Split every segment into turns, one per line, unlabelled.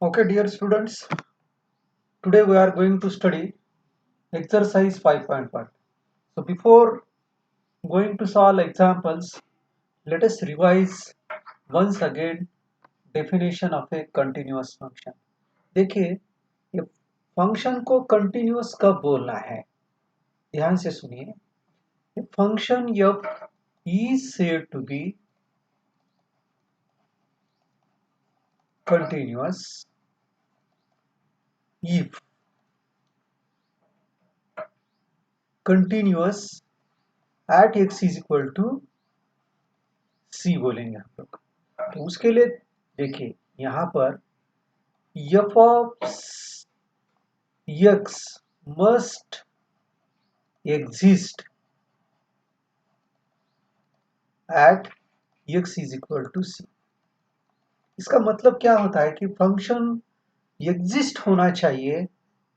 Okay, dear students, today we are going to study exercise 5.1. So, before going to solve examples, let us revise once again definition of a continuous function. देखिए, ये function को continuous कब बोलना है? ध्यान से सुनिए. A function f is said to be continuous if continuous at x is equal to c बोलेंगे हम लोग. तो उसके लिए देखिए यहाँ पर f of x must exist at x is equal to c. इसका मतलब क्या होता है कि फंक्शन एग्जिस्ट होना चाहिए.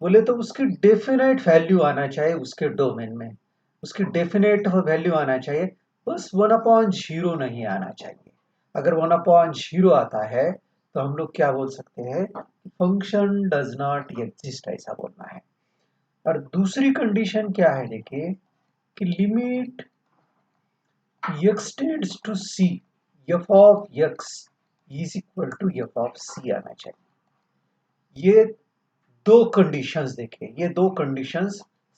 बोले तो उसकी डेफिनेट वैल्यू आना चाहिए उसके डोमेन में. उसकी डेफिनेट वैल्यू आना चाहिए. बस 1/0 नहीं आना चाहिए. अगर 1/0 आता है तो हम लोग क्या बोल सकते हैं? फंक्शन डज नॉट एग्जिस्ट, ऐसा बोलना है. और दूसरी कंडीशन क्या है देखिए कि limit x tends to c f of x is equal to f of c आना चाहिए. ये दो कंडीशंस देखिए, ये दो कंडीशंस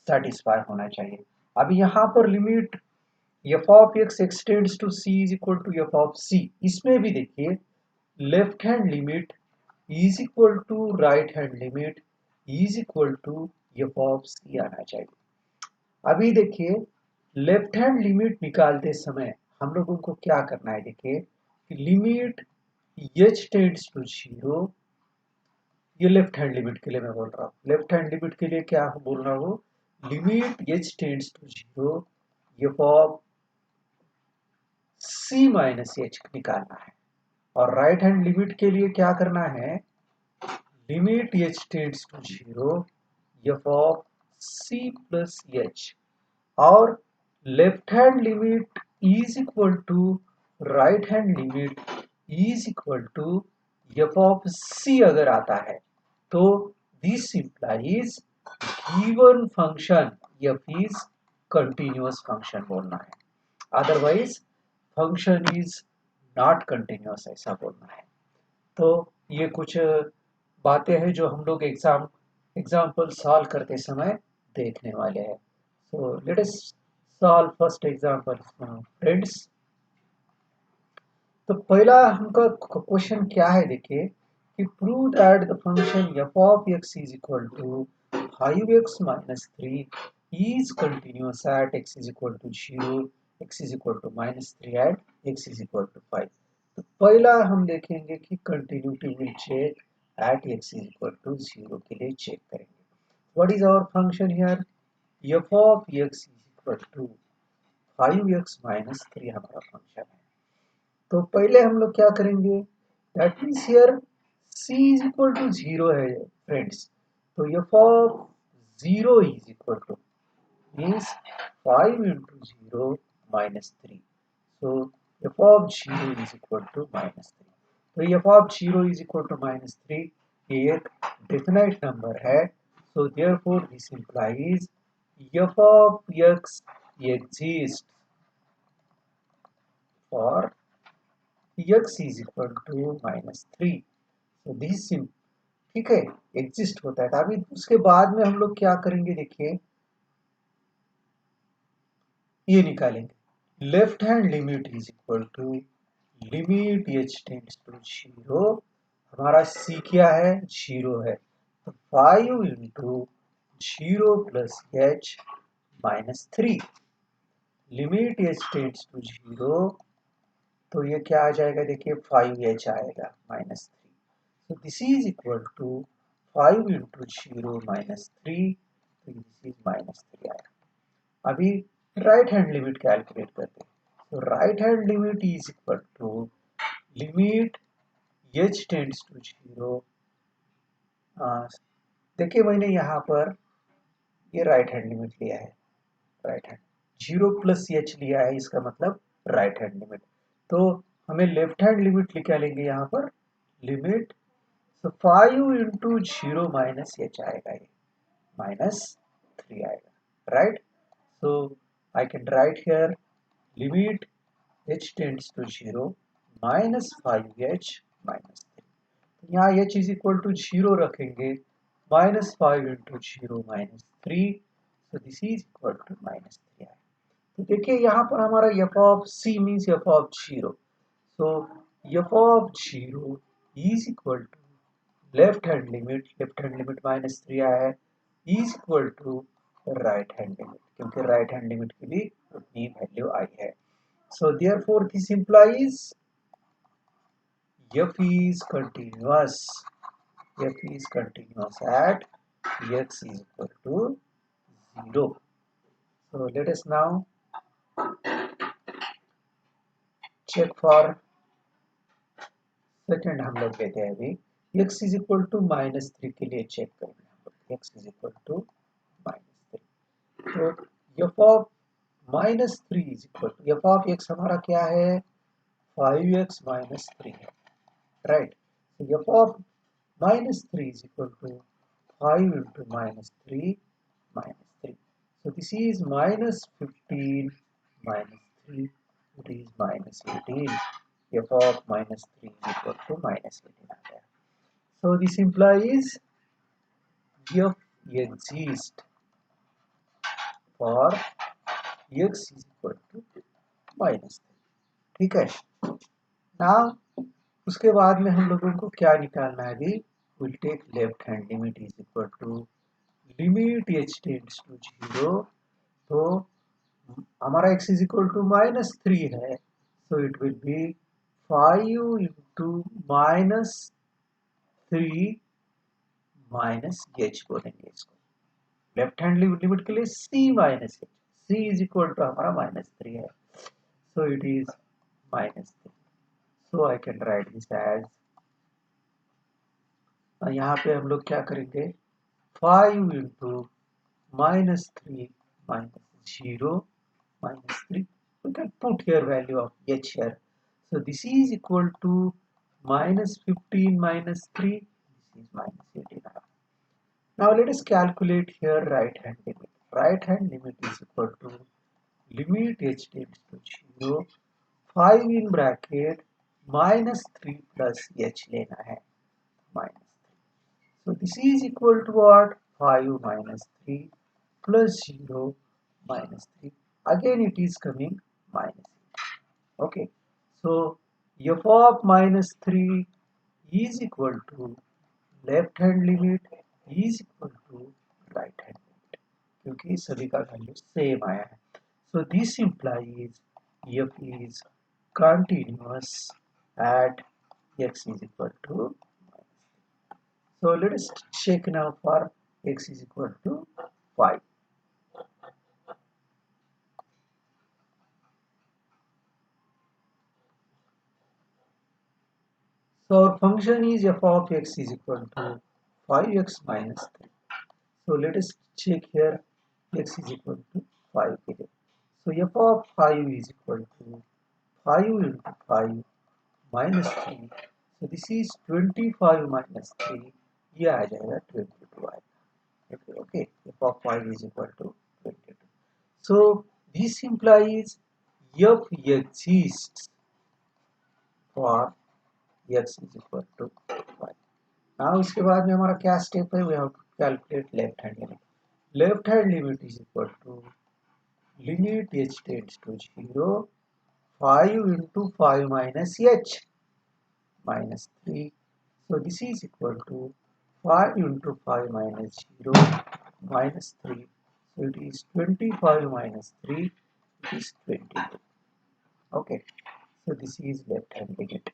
सेटिस्फाई होना चाहिए. अब यहाँ पर limit f of x x tends to c is equal to f of c, इसमें भी देखिए left hand limit is equal to right hand limit is equal to f of c आना चाहिए. अभी देखिए लेफ्ट हैंड लिमिट निकालते समय हम लोगों को क्या करना है देखिए कि लिमिट h टेंड्स टू 0. ये लेफ्ट हैंड लिमिट के लिए मैं बोल रहा हूँ. लेफ्ट हैंड लिमिट के लिए क्या बोल रहा हूँ? Limit h tends to 0 f of c minus h निकालना है. और राइट हैंड लिमिट के लिए क्या करना है? Limit h tends to 0 f of c plus h. और left hand limit is equal to right hand limit is equal to f of c अगर आता है तो this implies given function f is continuous function बोलना है. Otherwise function is not continuous ऐसा बोलना है. तो ये कुछ बातें हैं जो हम लोग एग्जाम्पल सॉल्व करते समय देखने वाले हैं. So let us solve first example, friends. तो पहला हमका क्वेश्चन क्या है देखिए कि prove that the function f of x is equal to 5x minus 3 is continuous at x is equal to 0, x is equal to minus 3 at x is equal to 5. तो पहला हम देखेंगे कि continuity will check at x is equal to 0 के लिए check करेंगे. What is our function here? f of x is equal to 5x minus 3 हमारा function है. तो पहले हम लोग क्या करेंगे? That means here c is equal to 0 है फ्रेंड्स. तो f of 0 is equal to means 5 into 0 minus 3. So f of 0 is equal to minus 3. तो f of 0 is equal to minus 3 ये एक डेफिनाइट नंबर है. So therefore this implies f of x exists for x is equal to minus 3. So this ठीक है, exist होता है. अभी उसके बाद में हम लोग क्या करेंगे देखिए ये निकालेंगे. Left hand limit is equal to limit h tends to 0. हमारा c क्या है? 0 है. तो 5 into 0 plus h minus 3. Limit h tends to 0 तो ये क्या आ जाएगा देखिए 5h आएगा माइनस 3. तो this is equal to 5 into 0 minus 3. तो दिस इज माइनस 3 आएगा. अभी राइट हैंड लिमिट कैलकुलेट करते हैं. तो right hand limit is equal to limit h tends to 0. देखिए मैंने यहाँ पर ये राइट हैंड लिमिट लिया है. राइट हैंड 0 प्लस h लिया है, इसका मतलब राइट हैंड लिमिट. तो हमें लेफ्ट हैंड लिमिट क्या लेंगे यहाँ पर? Limit So 5 into 0 minus h आएगा ये minus 3 आएगा, right? So I can write here limit h tends to 0 minus 5h minus 3. यहाँ h is equal to 0 रखेंगे, minus 5 into 0 minus 3, so this is equal to minus 3 आएगा. तो देखिए यहाँ पर हमारा f of c means f of 0. So f of 0 is equal to left hand limit minus 3 आया है is equal to right hand limit, क्योंकि right hand limit की भी उतनी वैल्यू आई है. So therefore this implies f is continuous at x is equal to 0. So let us now check for second. हम लोग लेते हैं अभी x is equal to minus 3 के लिए चेक करेंगे हम लोग. x is equal to minus 3. तो f of minus 3 is equal to f of x हमारा क्या है 5x minus 3 है, राइट. तो f of minus 3 is equal to 5 into minus 3 minus 3. So this is minus 15 minus 3, it is minus 18. f of minus 3 is equal to minus 18 आ गया. So this implies f exists for x is equal to minus 3. ठीक है. Now उसके बाद में हम लोगों को क्या निकालना है अभी. Will take left hand limit is equal to limit h tends to 0. तो हमारा x is equal to minus 3 है, so it will be 5 into minus 3 minus h बोलेंगे इसको. लेफ्ट हैंड लिमिट के लिए c minus h, c is equal to हमारा minus 3 है, so it is minus 3. So I can write this as, यहाँ पे हम लोग क्या करेंगे 5 into minus 3 minus 0 minus 3. We can put here value of h here. So this is equal to minus 15 minus 3. This is minus 18. Now let us calculate here right hand limit. Right hand limit is equal to limit h tends to 0, 5 in bracket minus 3 plus h लेना है minus 3. So this is equal to what 5 minus 3 plus 0 minus 3. Again it is coming minus 8. Okay. So f of minus 3 is equal to left hand limit is equal to right hand limit, क्योंकि सभी का value same आया है. So this implies f is continuous at x is equal to minus 3. So let us check now for x is equal to 5. So our function is f of x is equal to 5x minus 3. So let us check here x is equal to 5 के लिए. So f of 5 is equal to 5 into 5 minus 3. So this is 25 minus 3. ये आ जाएगा 22 आएगा. Okay, f of 5 is equal to 22. So this implies f exists for x is equal to 5. Now इसके बाद में हमारा क्या स्टेप है, we have to calculate left hand limit. Left hand limit is equal to limit h tends to 0, 5 into 5 minus h minus 3. So this is equal to 5 into 5 minus 0 minus 3. So it is 25 minus 3, it is 22. Okay, so this is left hand limit.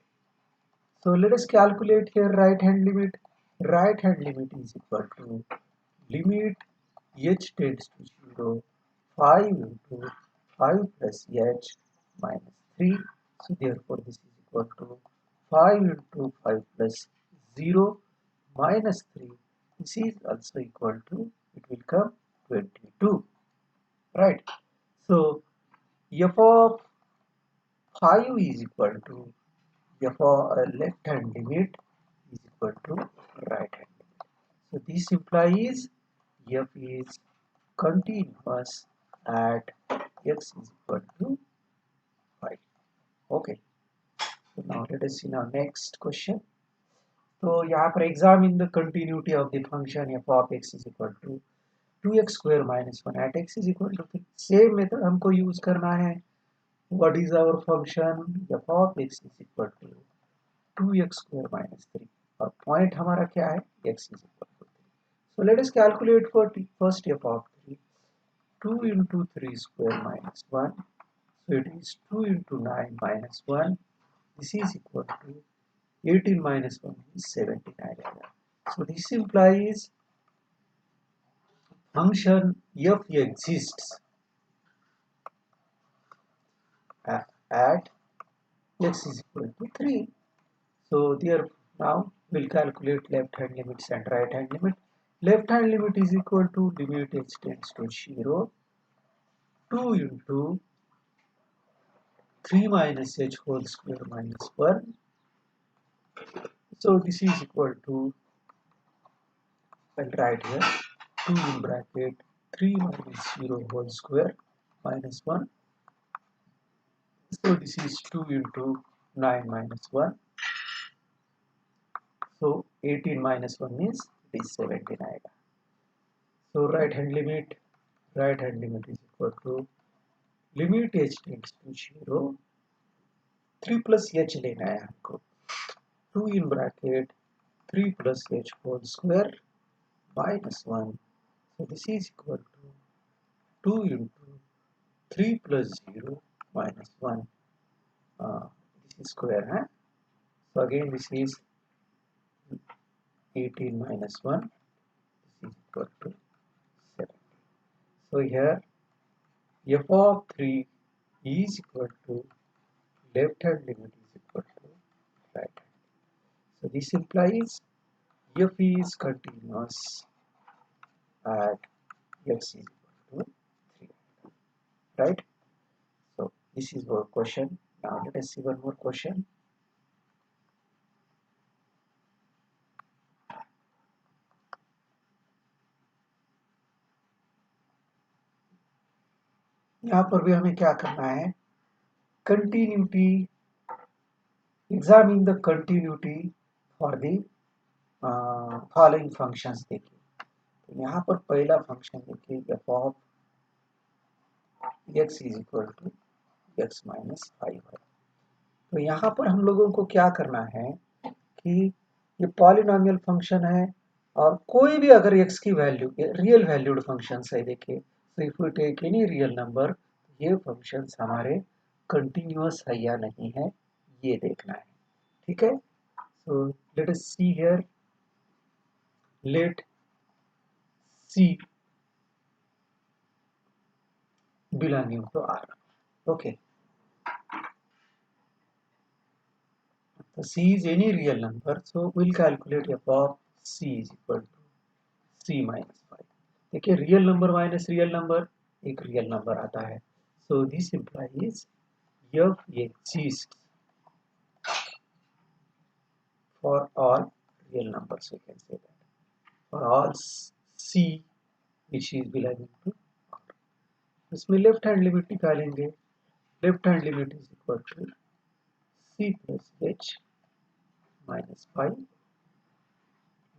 So let us calculate here right hand limit. Right hand limit is equal to limit h tends to 0, 5 into 5 plus h minus 3. So therefore this is equal to 5 into 5 plus 0 minus 3. This is also equal to, it will come 22. Right. So f of 5 is equal to f of left hand limit is equal to right hand limit. So this implies f is continuous at x is equal to 5. Okay. So now let us see now next question. तो यहाँ पर examine the continuity of the function f of x is equal to 2x square minus 1 at x is equal to 3. Same method हमको use करना है. What is our function? f of x is equal to 2x square minus 3. और point हमारा क्या है? x is equal to 3. So let us calculate for first f of 3. 2 into 3 square minus 1. So it is 2 into 9 minus 1. This is equal to 18 minus 1 is 79. So this implies function f exists at x is equal to 3. So there now we'll calculate left hand limits and right hand limit. Left hand limit is equal to limit h tends to 0, 2 into 3 minus h whole square minus 1. So this is equal to, I'll write here 2 in bracket 3 minus 0 whole square minus 1. So this is 2 into 9 minus 1. So 18 minus 1 is 79. So right hand limit is equal to limit h tends to 0, 3 plus h लेना है हमको, 2 in bracket 3 plus h whole square minus 1. So this is equal to 2 into 3 plus 0 minus 1. This is square, huh? So again this is 18 minus 1. This is equal to 7. So here f of 3 is equal to left hand limit is equal to right hand. So this implies f is continuous at x is equal to 3. Right? So this is our question. Now let us see one more question. यहाँ पर भी हमें क्या करना है? Continuity. Examine the continuity for the following functions. देखिए, तो यहाँ पर पहला फंक्शन देखिए f of x is equal to x minus 5 है. तो यहाँ पर हम लोगों को क्या करना है कि ये पॉलिनोमियल फंक्शन है और कोई भी अगर x की वैल्यू रियल वैल्यूड फंक्शन है, देखिए तो if we take any real number, ये फंक्शंस हमारे कंटिन्यूअस है या नहीं है ये देखना है. ठीक है. So let us see here, let c belonging to R. Okay. So c is any real number, so we'll calculate f of c is equal to c minus 5. देखिए real number minus real number एक real number आता है. So this implies f exists for all real numbers. We can say that for all c which is belonging to R. इसमें left hand limit निकालेंगे. Left hand limit is equal to c plus h minus 5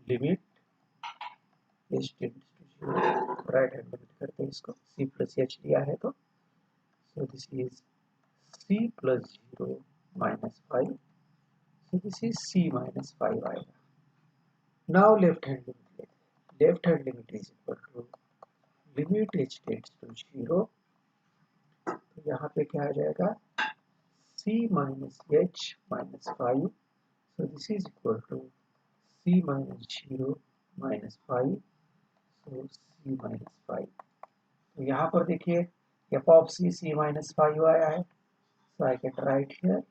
लिमिट h tends to 0. Right hand limit करते हैं इसको, c plus h लिया है तो so this is c plus 0 minus 5. So this is c minus 5 आएगा. Now left hand limit, left hand limit is equal to limit h tends to 0. तो यहाँ पे क्या आ जाएगा c minus h minus 5. So this is equal to c minus 0 minus 5. So c minus 5. तो यहाँ पर देखिए f of c minus 5 आया है. So I can write here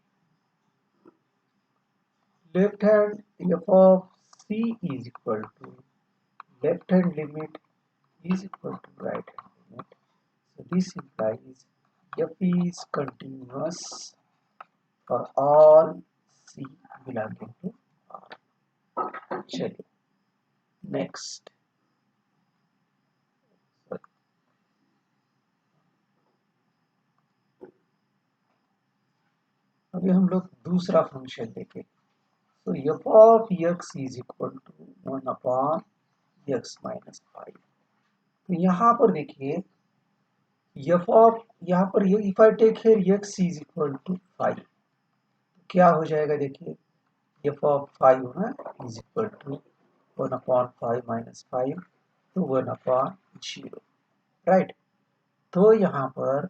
left hand f of c is equal to left hand limit is equal to right hand limit. So this implies f is continuous for all c belonging to R. चलिए next, अभी हम लोग दूसरा function देखें। तो F of X is equal to 1 upon X minus 5। तो यहाँ पर देखिए एफ ऑफ, यहाँ पर if I take here X is equal to 5, क्या हो जाएगा देखिए, एफ ऑफ 5 ना is equal to 1 upon 5 minus 5 तो 1 अपॉन 0, राइट। तो यहाँ पर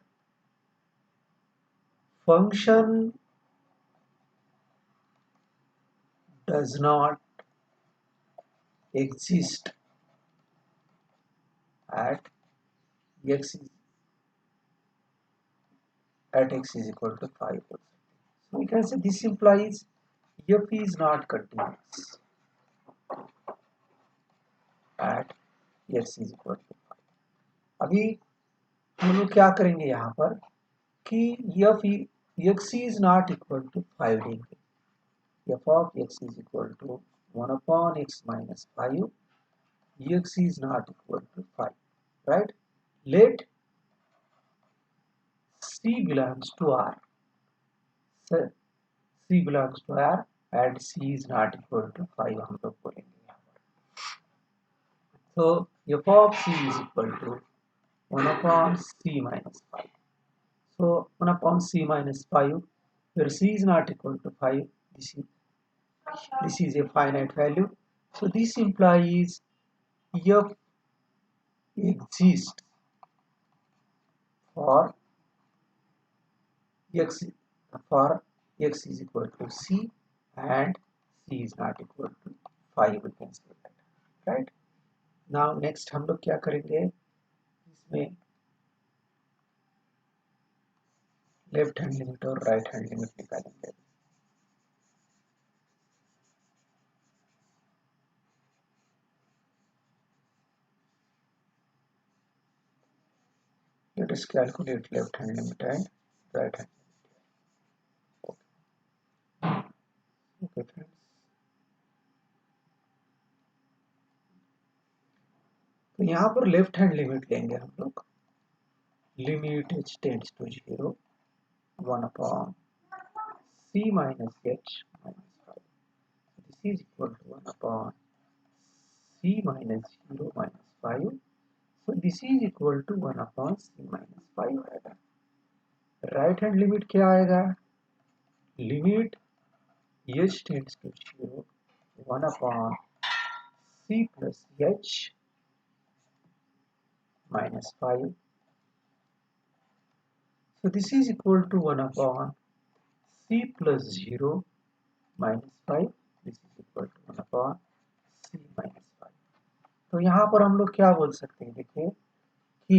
function does not exist at x is equal to 5. So we can say this implies f is not continuous at x is equal to 5. अभी हम लोग क्या करेंगे यहाँ पर कि f x is not equal to 5 लेंगे, f of x is equal to 1 upon x minus 5, x is not equal to 5, right? Let C belongs to R. So C belongs to R and C is not equal to 5 हम लोग बोलेंगे यहाँ पर। So f of C is equal to 1 upon C minus 5. So 1 upon C minus 5, where C is not equal to 5, this is a finite value. So this implies f exists for x is equal to C and C is not equal to 5, we can say that, right? Now next हम लोग क्या करेंगे, इसमें left hand limit और right hand limit निकालेंगे। Let us calculate left hand limit and right hand limit. Okay friends, तो यहाँ पर लेफ्ट हैंड लिमिट लेंगे हम लोग, limit h tends to 0 1 upon c minus h minus 5. This is equal to 1 upon c minus 0 minus 5. So this is equal to 1 upon c minus 5 आएगा। Right hand limit क्या आएगा, limit h tends to 0 1 upon c plus h minus 5. So this is equal to 1 upon c plus 0 minus 5. This is equal to 1 upon c minus 5. तो यहाँ पर हम लोग क्या बोल सकते हैं, देखिए कि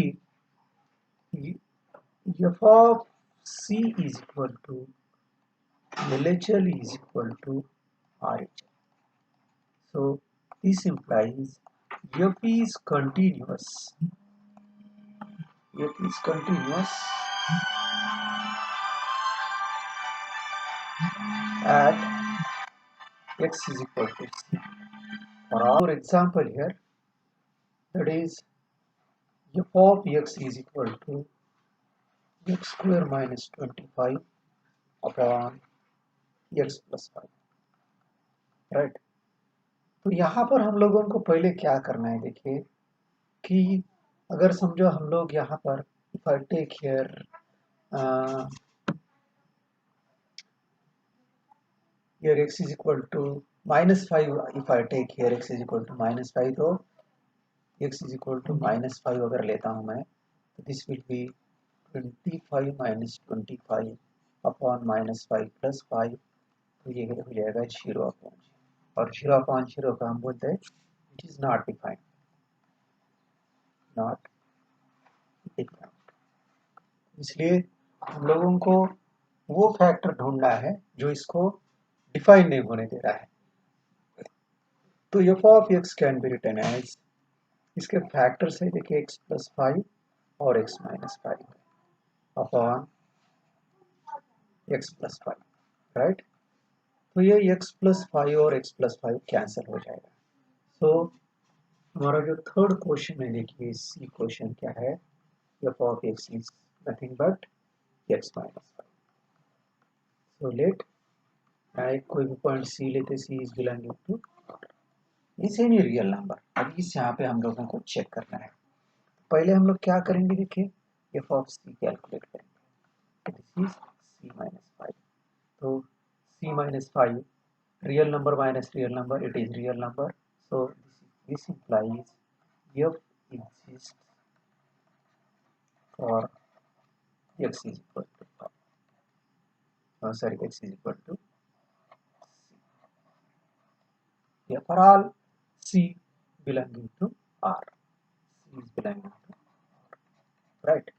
f of c is equal to LHL is equal to RHL. So this implies f is continuous. F is continuous at x is equal to c. For example here, that is f of x is equal to x square minus 25 upon x plus 5, right. तो यहाँ पर हम लोगों को पहले क्या करना है, देखिए कि अगर समझो हम लोग यहाँ पर if I take here here x is equal to minus 5, if I take here x is equal to minus 5, तो x is equal to minus 5 अगर लेता हूँ मैं, तो this will be 25 minus 25 upon minus 5 plus 5, तो ये हो जाएगा 0 upon 0, और 0 upon 0 का हम बोलते हैं it is not defined, not defined. इसलिए हम लोगों को वो फैक्टर ढूंढना है जो इसको डिफाइन नहीं होने दे रहा है। तो F of x can be written as, इसके फैक्टर्स है देखिए x प्लस 5 और x minus 5 upon x plus 5, right. तो ये x+5 और x+5 कैंसिल हो जाएगा। सो हमारा जो थर्ड क्वेश्चन है, देखिए सी क्वेश्चन क्या है, f of x is nothing but x minus 5. So let एक कोई भी पॉइंट सी लेते, सी इज बिलोंगिंग टू इस एनी रियल नंबर। अब इस यहाँ पे हम लोगों को चेक करना है। पहले हम लोग क्या करेंगे, देखिए एफ ऑफ सी कैलकुलेट करेंगे। This is c minus 5। तो c minus 5 real number minus real number, it is real number. So this implies f exists for x is equal to 5. Sorry, x is equal to c. For all c belonging to R, c is belonging to right.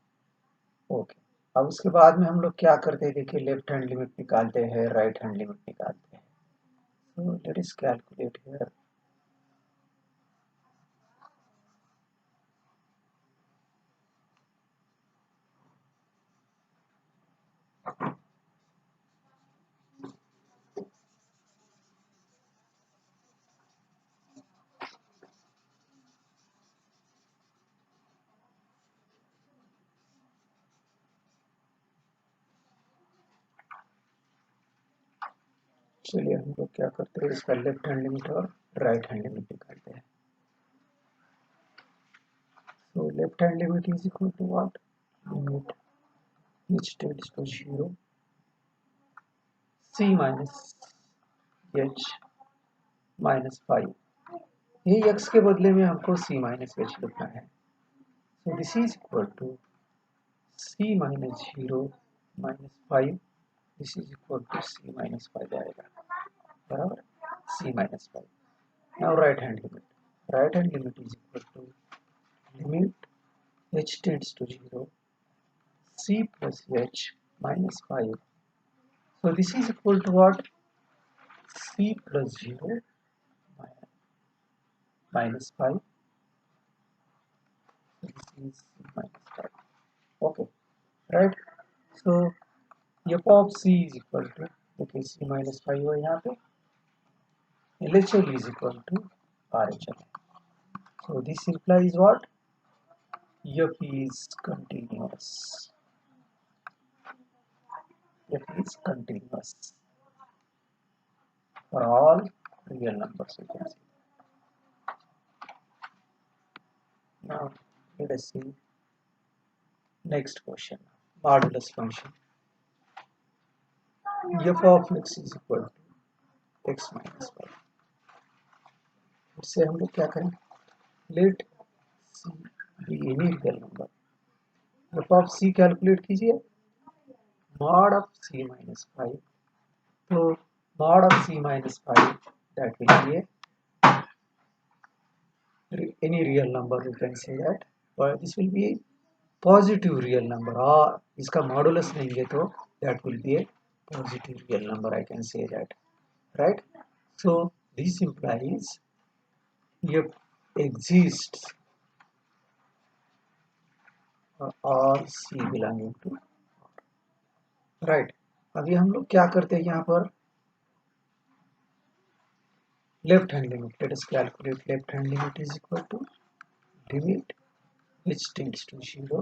Okay, अब उसके बाद में हम लोग क्या करते हैं, देखिए लेफ्ट हैंड लिमिट निकालते हैं, राइट हैंड लिमिट निकालते हैं। So let us calculate here. चलिए हम लोग क्या करते हैं, इसका लेफ्ट हैंड लिमिट और राइट हैंड लिमिट निकालते हैं। So left hand limit is equal to what, limit which tends to 0 c minus h minus 5। ये x के बदले में हमको c minus h लिखना है। So this is equal to c minus 0 minus 5, this is equal to c minus 5 आएगा, बराबर, c minus 5। Now right hand limit. Right hand limit is equal to limit h tends to 0 c plus h minus 5. So this is equal to what? C plus 0 minus 5. So this is c minus 5. Okay, right? So f of c is equal to, okay, c minus 5 है यहाँ पे, LHL is equal to RHL. So this implies what? F is continuous. F is continuous for all real numbers, you can see. Now let us see next question. Modulus function. F of x is equal to x minus 5. इससे हम लोग क्या करें, let c be any real number. F of c calculate कीजिए, mod of c minus 5. तो mod of c minus 5, that will be any real number, you can say that, but this will be a positive real number, or इसका modulus लेंगे तो that will be a positive real number, I can say that, right? So this implies f exists or c belonging to, right? अभी हम लोग क्या करते हैं यहाँ पर, left hand limit, let us calculate left hand limit is equal to limit which tends to 0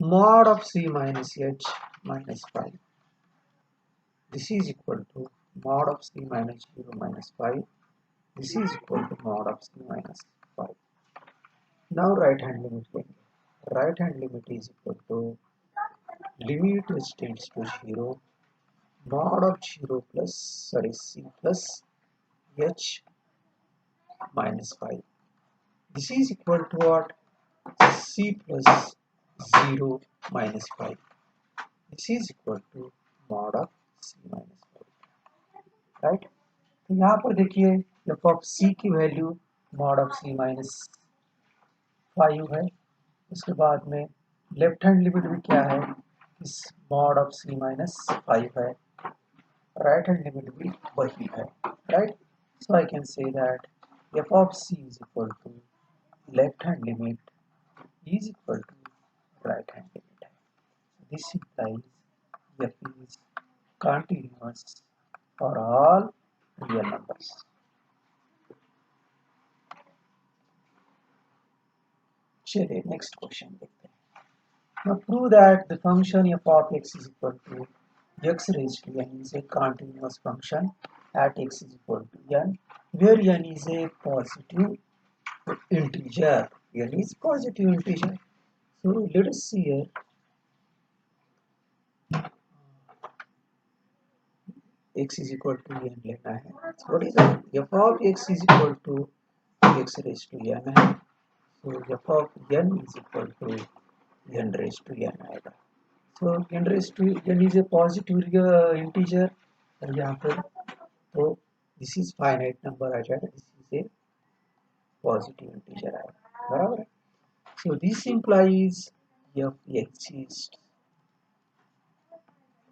mod of c minus h minus 5. This is equal to mod of c minus 0 minus 5. This is equal to mod of c minus 5. Now right hand limit लेंगे, right hand limit is equal to limit which tends to 0 mod of 0 plus, sorry, c plus h minus 5. This is equal to what, c plus 0 minus 5. This is equal to mod of c minus 5, right? तो यहाँ पर देखिए f of c की value mod of c minus 5 है। उसके बाद में left hand limit भी क्या है, इस mod of c minus 5 है, राइट हैंड लिमिट भी वही है, right? So I can say that f of c is equal to left hand limit is equal to right hand limit. This implies f is continuous for all real numbers. चलिए next question देखते हैं. Now prove that the function f of x is equal to x raised to n is a continuous function at x is equal to n, where n is a positive integer. N is positive integer. So let us see here. X is equal to n लेना है. So what is that? F of x is equal to x raised to n है. So f of n is equal to n raised to n आएगा. So n raised to n is a positive integer और यहाँ पर तो this is finite number आ जाएगा. This is a positive integer आएगा. बराबर है. So this implies f exists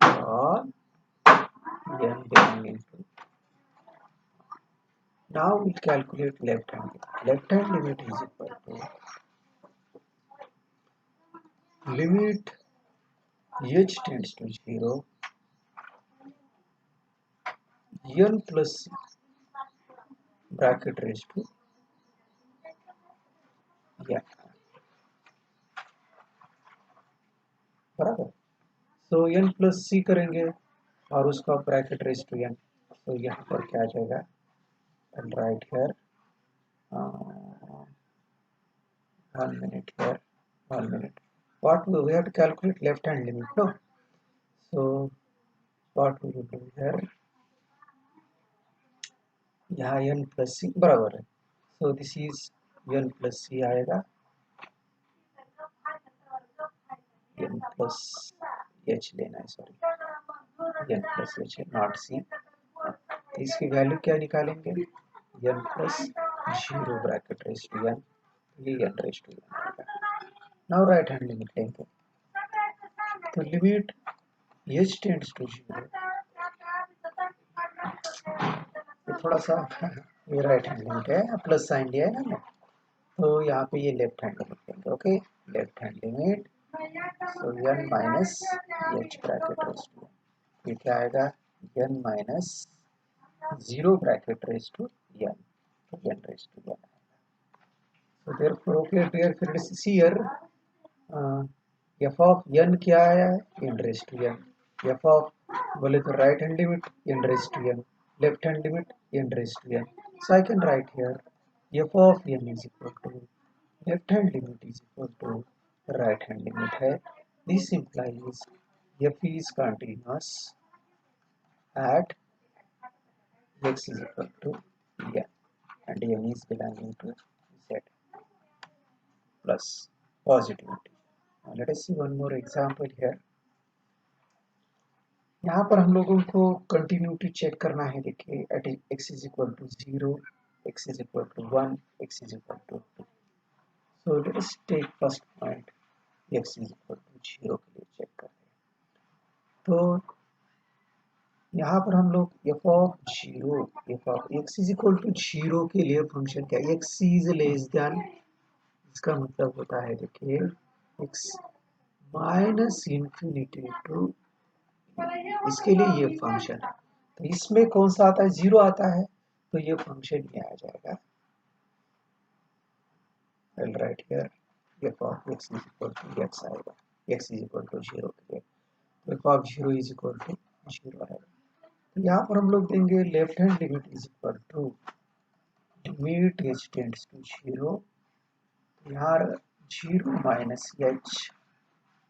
for n belonging to. Now we'll calculate left hand limit. Left hand limit is equal to limit h tends to 0 n plus c bracket raised to n. बराबर. So n plus c करेंगे और उसका bracket raise to n. तो यहाँ पर क्या आ जाएगा? And right here 1 minute here 1 minute. What we have to calculate left hand limit, no? So what we will do here, यहाँ n plus c बराबर है. So this is n plus c आएगा, n plus h लेना है, sorry n plus h है, not c. इसकी value क्या निकालेंगे? n plus 0 bracket raise to n. ये n रेज टू n आएगा. नाउ राइट हैंड लिमिट लेंगे. तो लिमिट h टेंड्स टू 0, ये थोड़ा सा ये राइट हैंड लिमिट है, प्लस साइन लिया है ना, तो यहाँ पे ये लेफ्ट हैंड लिमिट लेंगे. Okay, left hand limit. So n minus h bracket raise to, ये क्या आएगा? n minus 0 bracket raise to n, तो n raise to n. So therefore, okay, therefore see here, f of n क्या आया है? n raised to n. f of बोले तो right hand limit n raised to n, left hand limit n raised to n. So I can write here f of n is equal to left hand limit is equal to right hand limit है. This implies f is continuous at x is equal to n and n is belonging to z plus positivity. Now let us see one more example here. यहाँ पर हम लोगों को continuity check करना है. देखिए eight x is equal to 0, x is equal to 1, x is equal to 2. So let us take first point, x is equal to 0 के लिए चेक करते हैं. तो यहाँ पर हम लोग f of 0, f of x is equal to 0 के लिए फंक्शन क्या है? x is less than, इसका मतलब होता है देखिए x माइनस इंफिनिटी टू, इसके लिए ये फंक्शन है. तो इसमें कौन सा आता है? 0 आता है, तो ये फंक्शन ये आ जाएगा. I'll write here f of x is equal to x आएगा, x is equal to 0 के लिए. तो f of 0 is equal to 0 आएगा. तो यहाँ पर हम लोग देंगे left hand limit is equal to limit h tends to 0. यहाँ 0 माइनस h,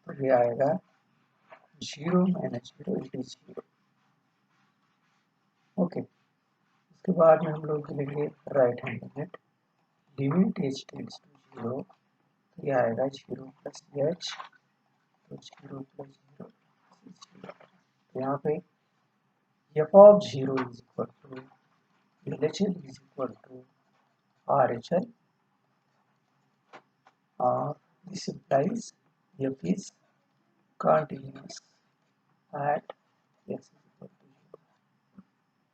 तो ये आएगा 0 माइनस 0 इट इज 0. ओके, उसके बाद में हम लोग लेंगे right hand limit, limit h tends to 0, तो ये आएगा 0 प्लस h, तो 0 प्लस 0 0. तो यहाँ पे f of 0 is equal to LHL is equal to RHL. This implies f is continuous at x is equal to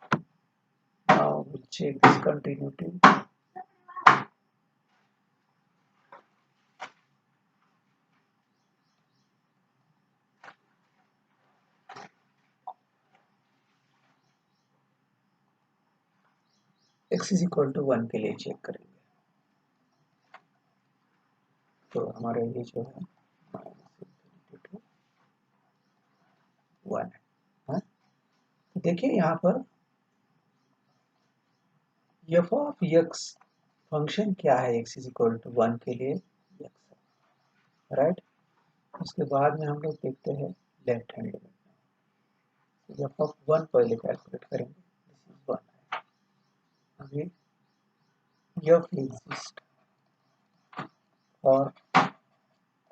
0. Now we'll check this continuity. x is equal to 1 के लिए check करेंगे। तो हमारे लिए जो है -∞ to 1 है। तो देखिए यहाँ पर f ऑफ x फंक्शन क्या है x इज इक्वल टू 1 के लिए x है, राइट। उसके बाद में हम लोग देखते हैं left hand limit. f of 1 पहले कैलकुलेट करेंगे, दिस इज 1 है। अभी f एग्जिस्ट और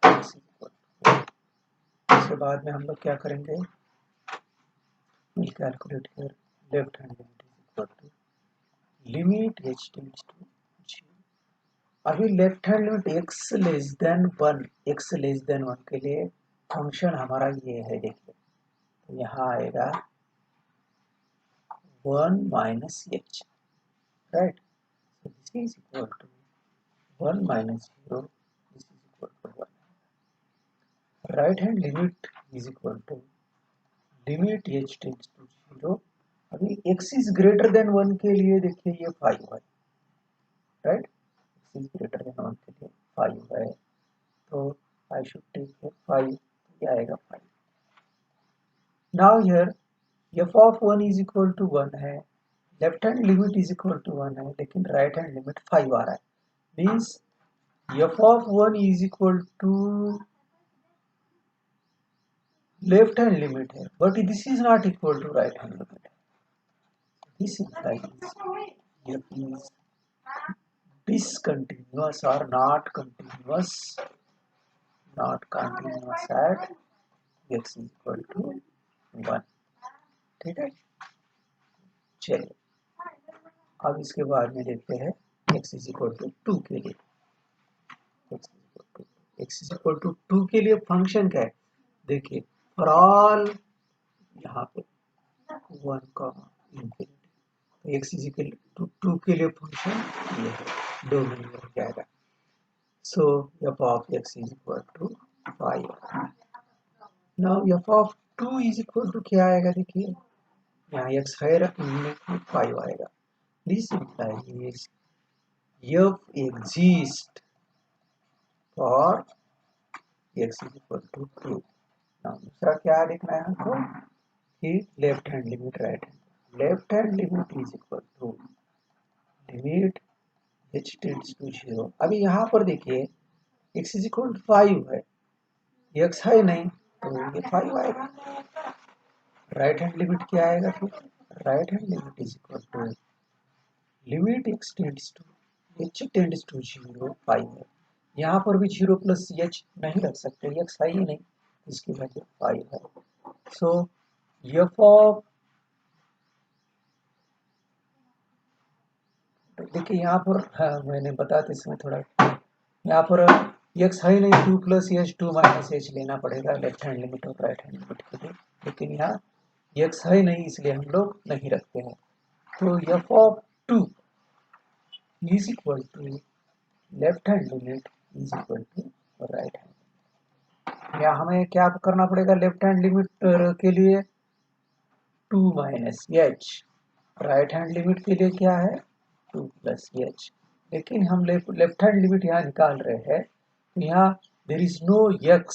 x इक्वल टू 4। उसके बाद में हम लोग क्या करेंगे, will calculate here left hand limit is equal to limit h tends to 0। अभी left hand limit x less than 1, x less than 1 के लिए फंक्शन हमारा ये है, देखिए। तो यहाँ आएगा 1 minus h, right. So this is equal to 1 minus 0, this is equal to 1. Right hand limit is equal to limit h tends to 0. अभी x is greater than 1 के लिए देखिए ये 5 है, right. x is greater than 1 के लिए 5 है, तो I should take here 5, तो ये आएगा 5. Now here f of 1 is equal to 1 है, left hand limit is equal to 1 है, लेकिन राइट हैंड लिमिट 5 आ रहा है। Means f of 1 is equal to left hand limit है, but this is not equal to right hand limit. This implies f is discontinuous or not continuous at x is equal to 1. ठीक है, चलिए अब इसके बाद में देखते हैं x is equal to 2 के लिए। x is equal to 2 के लिए फंक्शन क्या है, देखिए फॉर ऑल यहाँ पे 1 का इंफिनिटी, तो x is equal to 2 के लिए फंक्शन ये है, डोमेन में हो जाएगा। सो f of x is equal to 5। Now f of 2 is equal to क्या आएगा, देखिए यहाँ x है रखने 5 आएगा। This implies f exist for x is equal to 2। Now दूसरा क्या देखना है हमको कि left hand limit right hand, left hand limit is equal to limit h tends to 0। अभी यहाँ पर देखिए x इज इक्वल टू 5 है, x है नहीं तो ये 5 आएगा। राइट हैंड लिमिट क्या आएगा, फिर right hand limit is equal to limit x tends to h tends to 0, 5 है। यहाँ पर भी 0 प्लस h नहीं रख सकते, x है ही नहीं, इसकी वैल्यू 5 है। सो f ऑफ, देखिए यहाँ पर मैंने बताते इसमें थोड़ा, यहाँ पर x है नहीं, 2 प्लस h 2 माइनस h लेना पड़ेगा लेफ्ट हैंड लिमिट और राइट हैंड लिमिट के लिए, लेकिन यहाँ x है नहीं इसलिए हम लोग नहीं रखते हैं। तो f of 2 is equal to left hand limit is equal to right hand. या हमें क्या करना पड़ेगा, लेफ्ट हैंड लिमिट के लिए 2 minus h, right hand limit के लिए क्या है 2 प्लस h। लेकिन हम लेफ्ट हैंड लिमिट यहाँ निकाल रहे हैं, तो यहाँ देर इज नो x,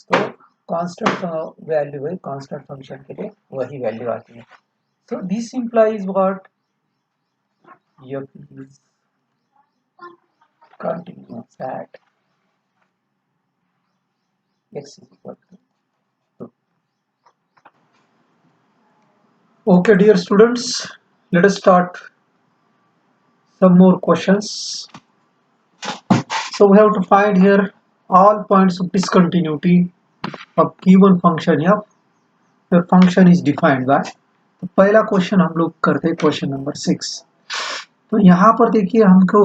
तो कांस्टेंट वैल्यू है, कांस्टेंट फंक्शन के लिए वही वैल्यू आती है। So this implies what, f is continuous at x is equal to 2. Okay, dear students, let us start some more questions. So we have to find here all points of discontinuity of given function f, the function is defined by। तो पहला question हम लोग करते हैं, question number 6। तो यहाँ पर देखिए हमको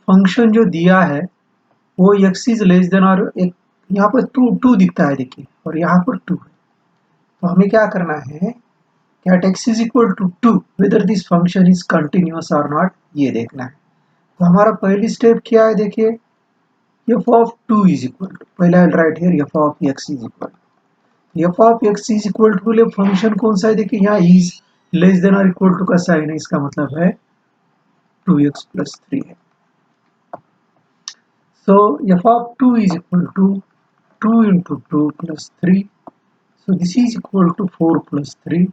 फंक्शन जो दिया है वो x इज लेस देन, और एक यहाँ पर 2 दिखता है देखिए, और यहाँ पर 2 है। तो हमें क्या करना है, at x is equal to 2 whether this function is continuous or not, ये देखना है। तो हमारा पहली स्टेप क्या है, देखिए f of 2 is equal to, पहला right here f of x is equal to, f of x is equal to बोले फंक्शन कौन सा है, देखिए यहाँ is, लेस देन और इक्वल टू का साइन है, इसका मतलब है 2x प्लस 3 है। सो f of 2 is equal to 2 into 2 plus 3, so this is equal to 4 plus 3,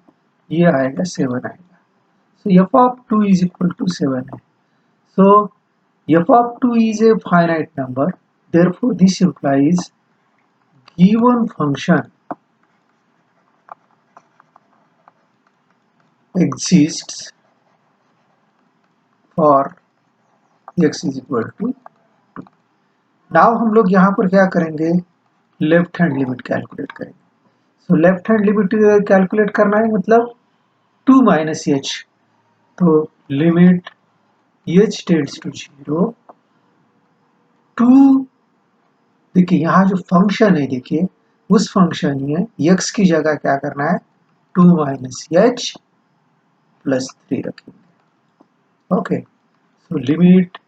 ये आएगा 7 आएगा। so f of 2 is equal to 7 है। so f of 2 is a finite number, therefore this implies given function exists for x is equal to 2। Now हम लोग यहाँ पर क्या करेंगे, लेफ्ट हैंड लिमिट कैलकुलेट करेंगे। So left hand limit calculate करना है मतलब 2 माइनस एच, तो limit h tends to 0 to, देखिए यहाँ जो फंक्शन है, देखिए उस फंक्शन में x की जगह क्या करना है, 2 माइनस एच प्लस 3 रखेंगे। Okay, so limit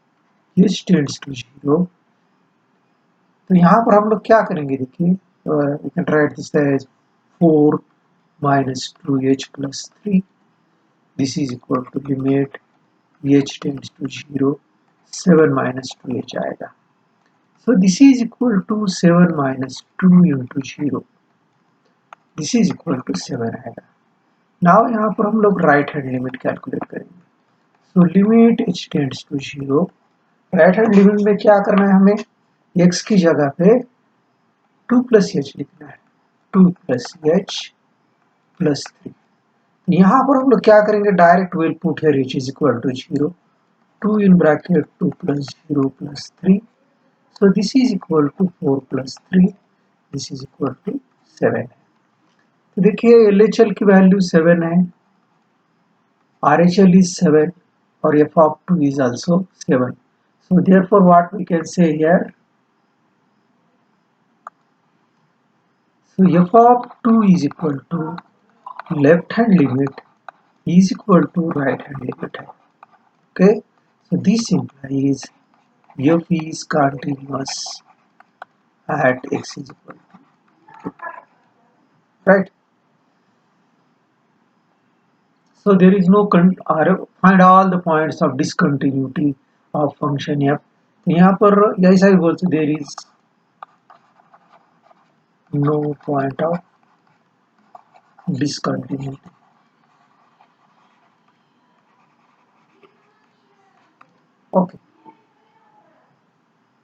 h tends to 0, तो यहाँ पर हम लोग क्या करेंगे, देखिए we can write this as 4 minus 2h plus 3, this is equal to limit h tends to 0, 7 minus 2h आएगा। so this is equal to 7 minus 2 into 0, this is equal to 7 आएगा। now यहाँ पर हम लोग राइट हैंड लिमिट कैलकुलेट करेंगे। so limit h tends to 0, right hand limit में क्या करना है, हमें x की जगह पे 2 plus h लिखना है, 2 plus h plus 3। यहाँ पर हम लोग क्या करेंगे, direct will put here h is equal to 0, 2 in bracket 2 plus 0 plus 3, so this is equal to 4 plus 3, this is equal to 7 है। तो देखिए LHL की वैल्यू 7 है, RHL is 7 और f of 2 is also 7, so therefore what we can say here, so f of 2 is equal to left hand limit is equal to right hand limit है। okay, so this implies f is continuous at x is equal to 2, right? So there is no find all the points of discontinuity of function f। तो यहाँ पर ऐसा ही बोलते, there is no point of discontinuity। okay,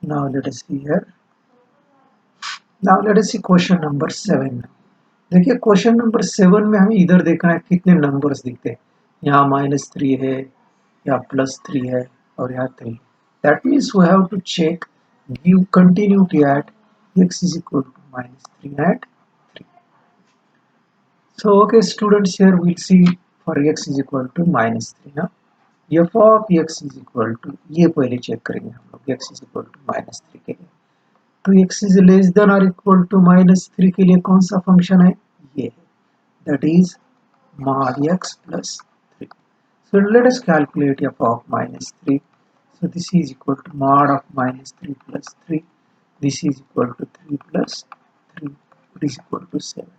now let us see here, now let us see question number 7। देखिए question number 7 में हमें इधर देखना है कितने नंबर्स दिखते हैं, यहाँ -3 है, यहाँ +3 है और यहाँ 3। That means we have to check give continuity at x is equal to -3 at 3। so okay students, here we'll see for x is equal to -3 ना, f of x is equal to, ये पहले check करेंगे हम लोग x is equal to -3 के लिए। तो x is less than or equal to -3 के लिए कौन सा फंक्शन है, ये है, that is mod x plus 3। so let us calculate f of -3। so this is equal to mod of -3 plus 3, this is equal to 3 plus 3, it is equal to 7।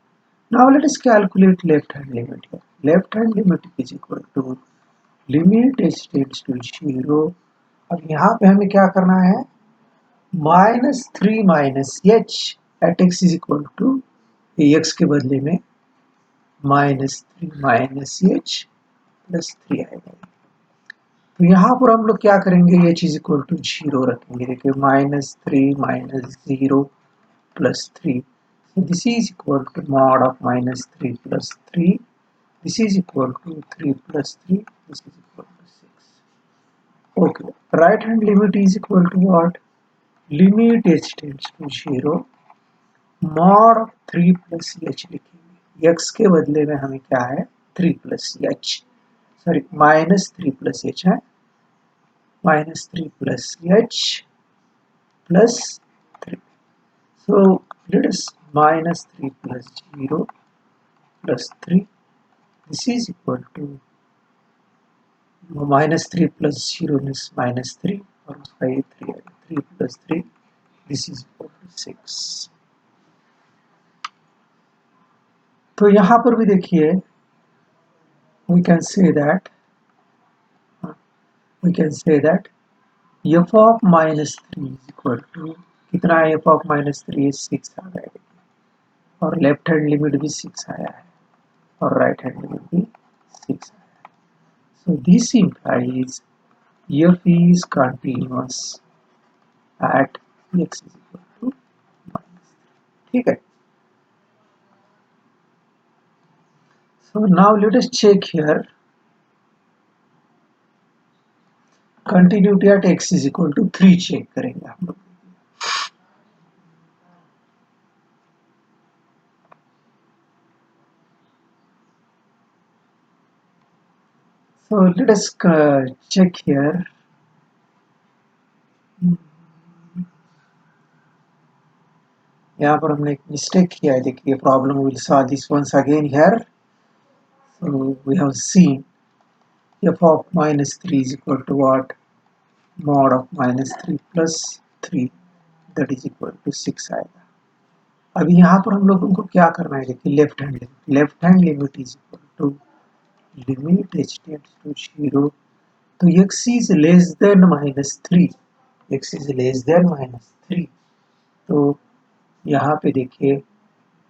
now let us calculate left hand limit here। left hand limit is equal to limit h tends to 0, अब यहाँ पे हमें क्या करना है, -3 minus h at x is equal to, x के बदले में -3 minus h plus 3 आएगा। तो यहाँ पर हम लोग क्या करेंगे, h is equal to 0 रखेंगे। देखिए -3 minus 0 plus 3, so this is equal to mod of -3 plus 3, this is equal to 3 plus 3, this is equal to 6। okay, right hand limit is equal to what, limit h tends to 0, mod of 3 plus h लिखेंगे, x के बदले में हमें क्या है, 3 plus h, sorry -3 plus h है, -3 plus h plus 3, so let us -3 plus 0 plus 3, this is equal to -3 plus 0 means -3 और उसका ये 3 है, 3 plus 3, this is equal to 6। तो यहाँ पर भी देखिए we can say that we can say that f of minus 3 is equal to कितना है f of minus 3 is 6 आ गया और लेफ्ट हैंड लिमिट भी 6 आया है और राइट हैंड लिमिट भी 6 आया है. So this implies f is continuous at x is equal to minus 3. ठीक है. So now let us check here continuity at x is equal to 3 check करेंगे हम लोग. So let us check here. यहाँ पर हमने एक मिस्टेक किया है. देखिए problem will solve this once again here. So we have seen f of minus 3 is equal to what? Mod of minus 3 plus 3 that is equal to 6 आएगा. अब यहाँ पर हम लोगों को क्या करना है? देखिए left hand limit is equal to limit h tends to 0 तो x is less than minus 3. x is less than minus 3. तो यहाँ पे देखिए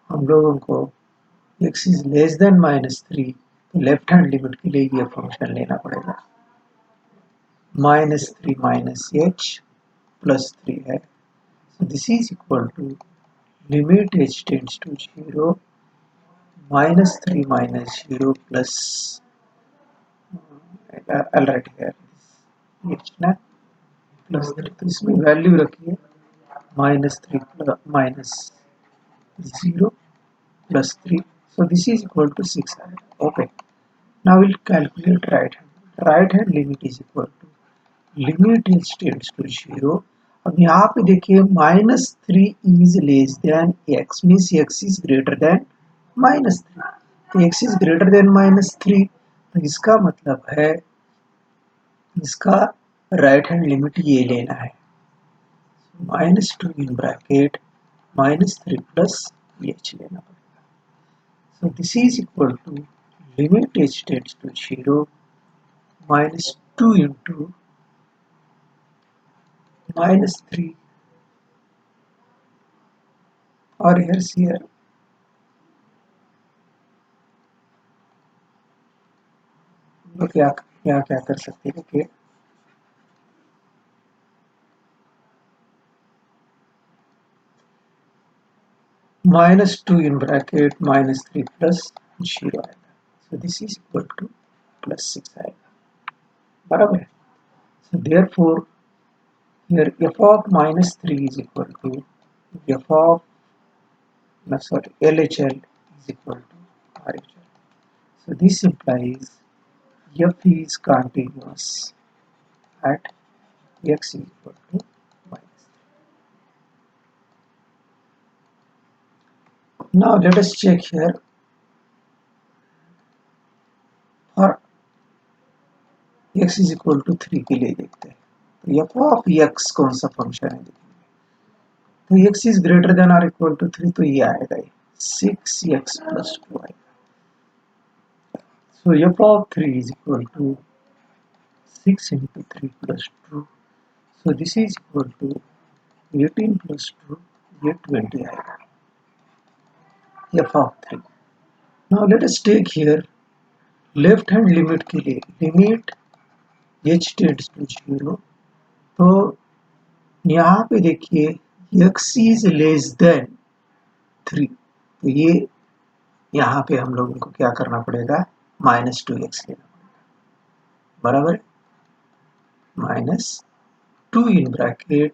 हम लोगों को x is less than minus 3 तो लेफ्ट हैंड लिमिट के लिए ये फंक्शन लेना पड़ेगा. minus 3 minus h plus 3 है. So this is equal to limit h tends to 0 minus 3 minus 0 plus I'll write here h ना plus 3. तो इसमें वैल्यू रखिए minus 3 plus minus 0 plus 3. So this is equal to 6. Okay. Now we'll calculate right hand. Right hand limit is equal to limit h tends to 0. अब यहाँ पे देखिए -3 is less than x means x is greater than -3. तो x is greater than -3 तो इसका मतलब है इसका राइट हैंड लिमिट ये लेना है -2 in bracket -3 plus h लेना पड़ेगा. So this is equal to limit h tends to 0 -2 into -3 और here's here तो क्या क्या क्या कर सकते हैं कि -2 in bracket -3 plus 0 आएगा. So this is equal to plus 6 आएगा. बराबर है. So therefore here f of -3 is equal to f of LHL is equal to RHL. So this implies f is continuous at x is equal to minus 3. Now let us check here for x is equal to 3 के लिए देखते हैं. तो f of x कौन सा function है देखेंगे. तो x is greater than or equal to 3 तो ये आएगा 6x plus 2 आएगा. So f of 3 is equal to 6 into 3 plus 2. So this is equal to 18 plus 2 ये 20 आएगा. f of 3. Now let us take here left hand limit के लिए limit h tends to 0 तो यहाँ पे देखिए x is less than 3 तो ये यहाँ पे हम लोगों को क्या करना पड़ेगा -2x लेना पड़ेगा. बराबर -2 in bracket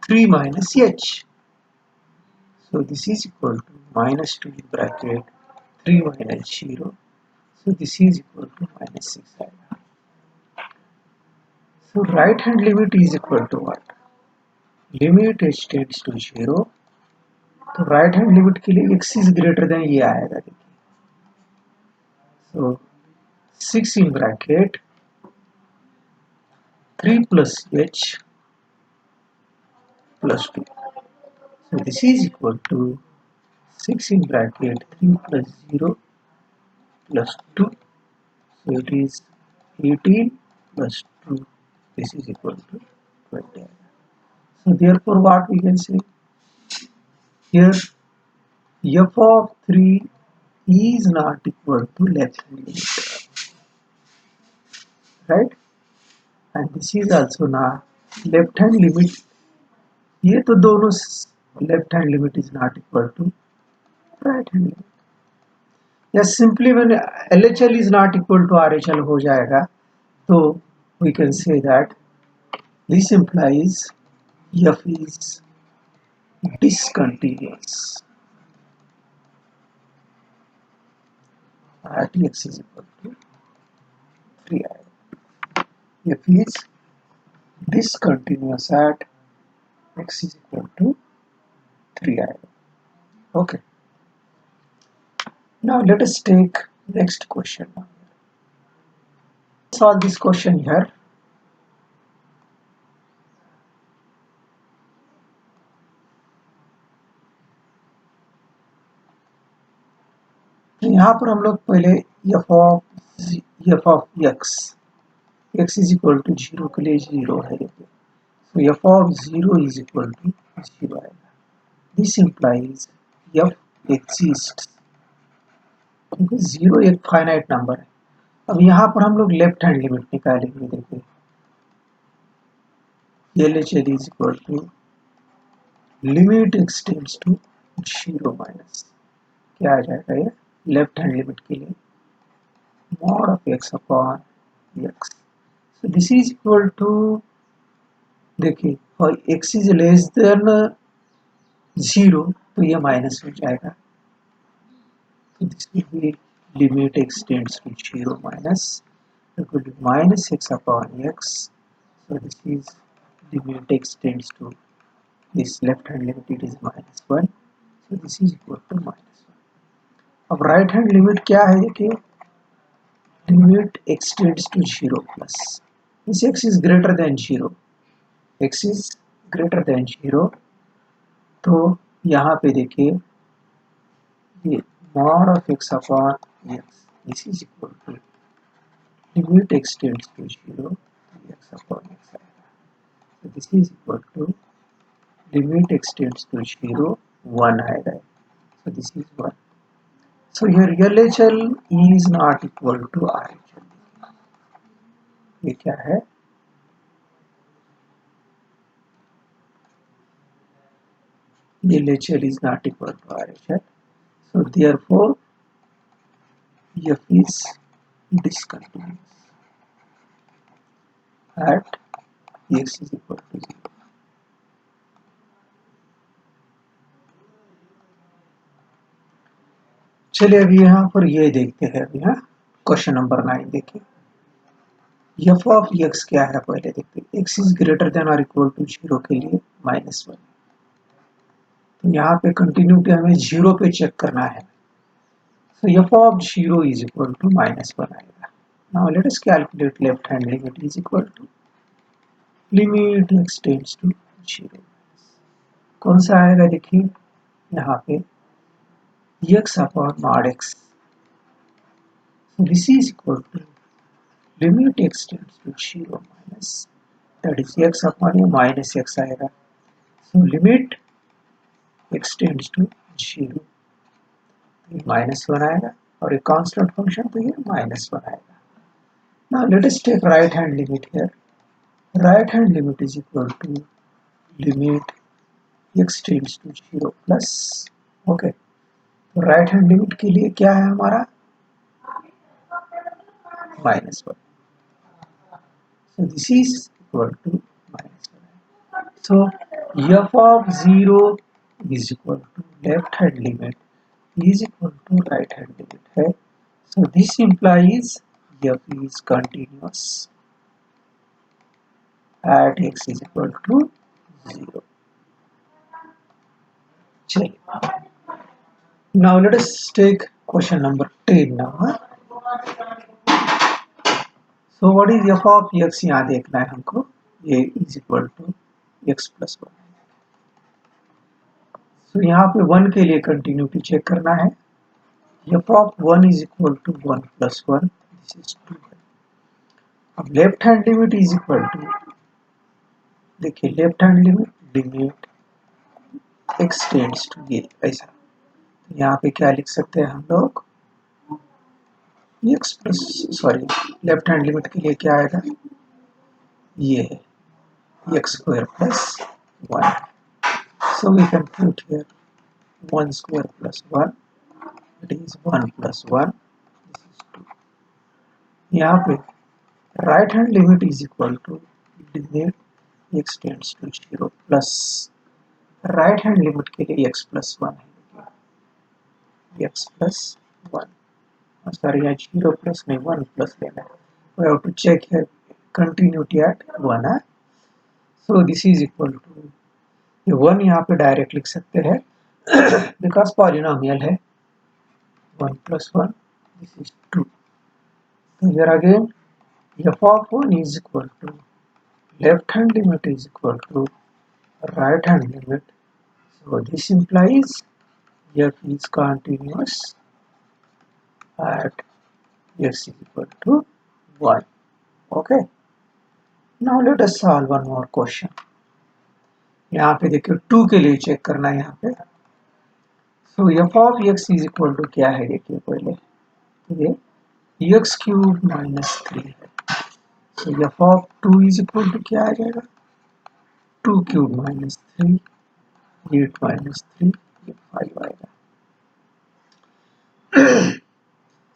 3 minus h. So this is equal to -2 in bracket 3 minus 0. So this is equal to -6 आएगा. So right hand limit is equal to what? Limit h tends to 0. तो राइट हैंड लिमिट के लिए x is greater than ये आएगा देखिए. So 6 in bracket 3 plus h plus 2. So this is equal to 6 in bracket 3 plus 0 plus 2. So it is 18 plus 2. This is equal to 20. So therefore what we can say here, f of 3 is not equal to left hand limit, right? And this is also not left hand limit. ये तो दोनों left hand limit is not equal to right hand limit. या simply मैंने LHL is not equal to RHL हो जाएगा, तो we can say that this implies f is discontinuous at x is equal to 3i. f is discontinuous at x is equal to 3i. Okay. Now let us take next question. Solve this question here. तो यहाँ पर हम लोग पहले f of x is equal to 0 के लिए 0 है. So f of 0 is equal to 0 आएगा. This implies f exists, क्योंकि 0 एक फाइनाइट नंबर है. अब यहाँ पर हम लोग लेफ्ट हैंड लिमिट निकालेंगे. देखिए LHL is equal to limit extends to 0 minus क्या आ जाएगा ये लेफ्ट हैंड लिमिट के लिए mod of x upon x. So this is equal to, देखिए और x is less than 0 तो ये माइनस हो जाएगा. So this will be limit extends to 0 minus equal to minus x upon x. So this is limit extends to this left hand limit, it is minus 1. So this is equal to minus 1. अब right hand limit क्या है? देखिए limit extends to 0 plus this x is greater than 0, x is greater than 0. तो यहाँ पे देखिए ये mod of x upon x, this is equal to limit extends to 0 x upon x आएगा. So this is equal to limit extends to 0 1 आएगा. So this is 1. So here LHL is not equal to RHL. ये क्या है? LHL is not equal to RHL. So therefore f is discontinuous at x is equal to 0. चलिए अभी यहाँ पर ये देखते हैं. अभी यहाँ क्वेश्चन नंबर 9 देखिए. f of x क्या है पहले देखते हैं. x is greater than or equal to 0 के लिए -1. तो यहाँ पे कंटिन्यूटी हमें 0 पे चेक करना है. So f of 0 is equal to -1 आएगा. Now let us calculate left hand limit is equal to limit x tends to 0. कौन सा आएगा देखिए यहाँ पे x upon mod x. So this is equal to limit x tends to 0 minus that is x upon a minus x आएगा. So limit x tends to 0 -1 आएगा और एक कांस्टेंट फंक्शन तो ये -1 आएगा. Now let us take right hand limit here. Right hand limit is equal to limit x tends to 0 plus. Okay तो right hand limit के लिए क्या है हमारा -1. So this is equal to -1. So f of 0 is equal to left hand limit is equal to right hand limit है. So this implies f is continuous at x is equal to 0. चलिए now let us take question number 10 now. So what is f of x यहाँ देखना है हमको. ये is equal to x plus 1. So यहाँ पे 1 के लिए कंटिन्यूटी चेक करना है. f of 1 is equal to 1 plus 1, this is 2 है. अब left hand limit is equal to, देखिए left hand limit x tends to ये ऐसा, तो यहाँ पे क्या लिख सकते हैं हम लोग, x plus, sorry left hand limit के लिए क्या आएगा, ये है x square plus 1. So we can put here 1 square plus 1, it is 1 plus 1, this is 2. यहाँ पे right hand limit is equal to limit x tends to 0 plus right hand limit के लिए x plus 1 है, x plus 1, sorry यहाँ 0 plus नहीं 1 plus लेना है, we have to check here continuity at 1 है. So this is equal to, ये 1 यहाँ पे डायरेक्ट लिख सकते हैं बिकॉज पॉलिनोमियल है, 1 plus 1, this is 2. So here again f of 1 is equal to left hand limit is equal to right hand limit, so this implies f is continuous at x is equal to 1. Okay, now let us solve one more question. यहाँ पे देखिए 2 के लिए check करना है यहाँ पे. So f of x is equal to क्या है, देखिए पहले ये x क्यूब माइनस 3 है, so f of 2 is equal to क्या आ जाएगा, 2 क्यूब माइनस 3, 8 माइनस 3, ये 5 आएगा.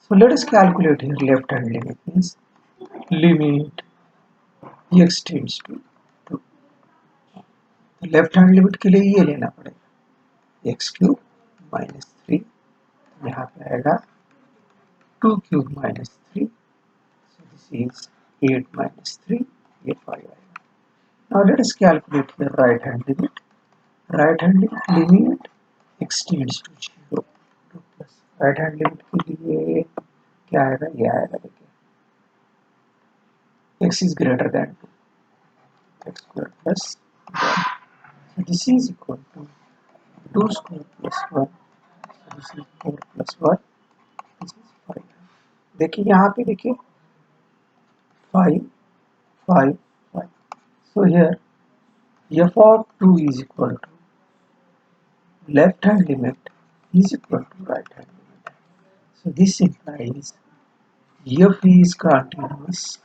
So let us calculate here left hand limit, means limit x tends to 2. Left hand limit के लिए ये लेना पड़ेगा x क्यूब माइनस 3, यहाँ पे आएगा 2 cube minus 3, so this is 8 minus 3, ये 5 आएगा. Now let us calculate here right hand limit. Right hand limit x tends to 0, 2 plus right hand limit के लिए क्या आएगा, ये आएगा देखिए x is greater than 2, x square plus 1, so this is equal to 2 square plus 1, so this is 4 plus 1, this is 5. देखिए यहाँ पे देखिए 5, 5, 5. So here f of 2 is equal to left hand limit is equal to right hand limit. So this implies f is continuous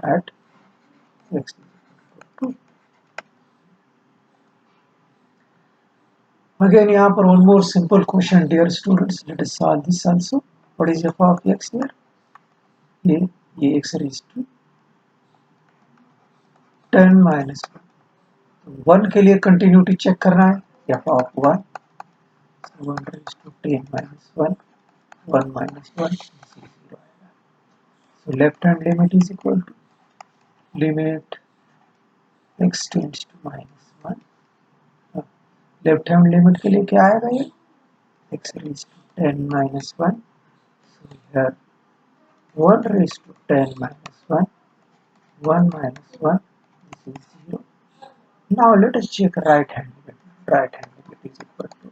at x is equal to 2. Again यहाँ पर one more simple question dear students, let us solve this also. What is f of x here? ये x raised to 10 minus 1. 1 के लिए continuity check करना है, f of 1, so 1 raised to 10 minus 1, 1 minus 1, this is 0 आएगा. So left hand limit is equal to limit x tends to minus 1. Left hand limit के लिए क्या आएगा, ये x raised to 10 minus 1, so here 1 raised to 10 minus 1, 1 minus 1, this is 0. Now let us check right hand limit. Right hand limit is equal to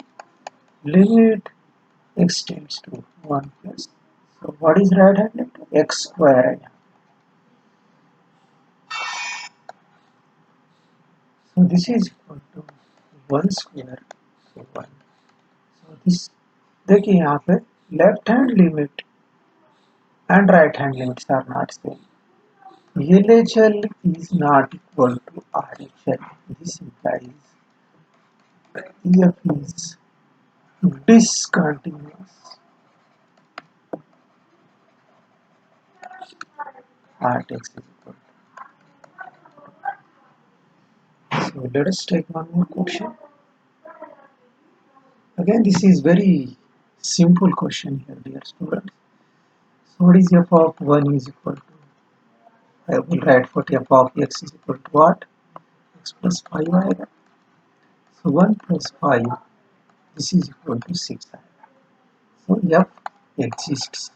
limit x tends to 1 plus, so what is right hand limit, x square है यहाँ. So this is equal to 1 square, so 1. So this देखिए यहाँ पे left hand limit and right hand limits are not same. LHL is not equal to RHL. This implies EF is discontinuous at x is equal to. So let us take one more question. Again, this is very simple question here, dear students. So what is f of 1 is equal to? I will write for f of x is equal to what? X plus 5 आएगा. So 1 plus 5, this is equal to 6 आएगा. So f exists.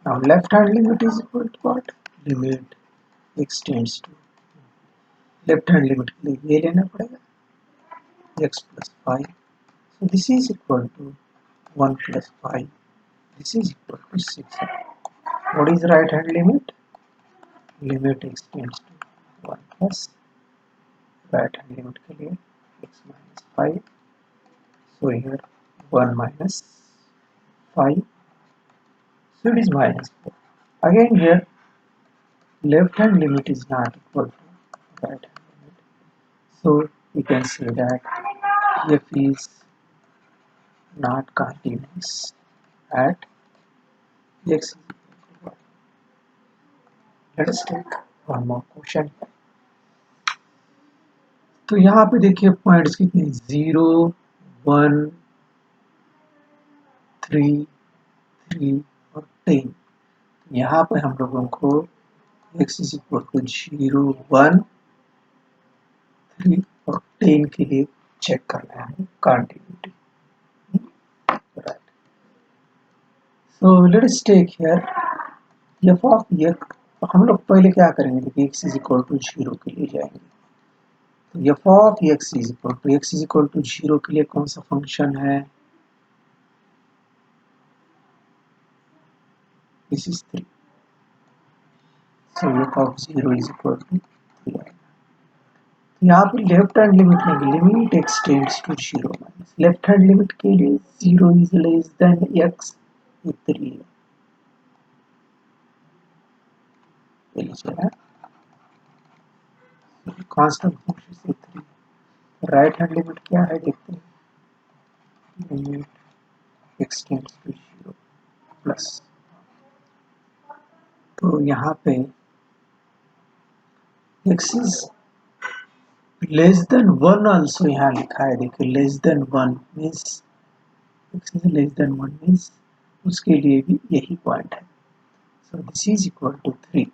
Now left hand limit is equal to what? Limit x tends to. Left hand limit के लिए ये लेना पड़ेगा x plus 5. So this is equal to 1 plus 5. This is equal to 6. What is right hand limit? Limit x tends to 1 plus right hand limit के लिए x minus 5. So here 1 minus 5. So it is minus 4. Again here left hand limit is not equal to right hand limit. So we can say that f is not continuous at x is equal to 1. Let us take one more question. तो यहाँ पे देखिए points कितने 0 1 3 3 और 10. यहाँ पे हम लोगों को x इज इक्वल टू 0 1 3 और 10 के लिए चेक करना है continuity. Right. So let us take here f of x. हम लोग पहले क्या करेंगे देखिए x इज इक्वल टू 0 के लिए जाएंगे. तो f of x is equal to 0 के लिए कौन सा फंक्शन है? This is 3. So f of 0 is equal to 3. यहाँ पे लेफ्ट हैंड लिमिट लेंगे. Limit x tends to 0 minus left hand limit के लिए 0 इज लेस देन x. ये 3 है. ये लीजिए कांस्टेंट फंक्शन से 3. राइट हैंड लिमिट क्या है देखते हैं. Limit x tends to 0 plus. तो यहाँ पे x is less than 1 also यहाँ लिखा है. देखिए less than 1 means x is less than 1 means उसके लिए भी यही पॉइंट है. So this is equal to 3.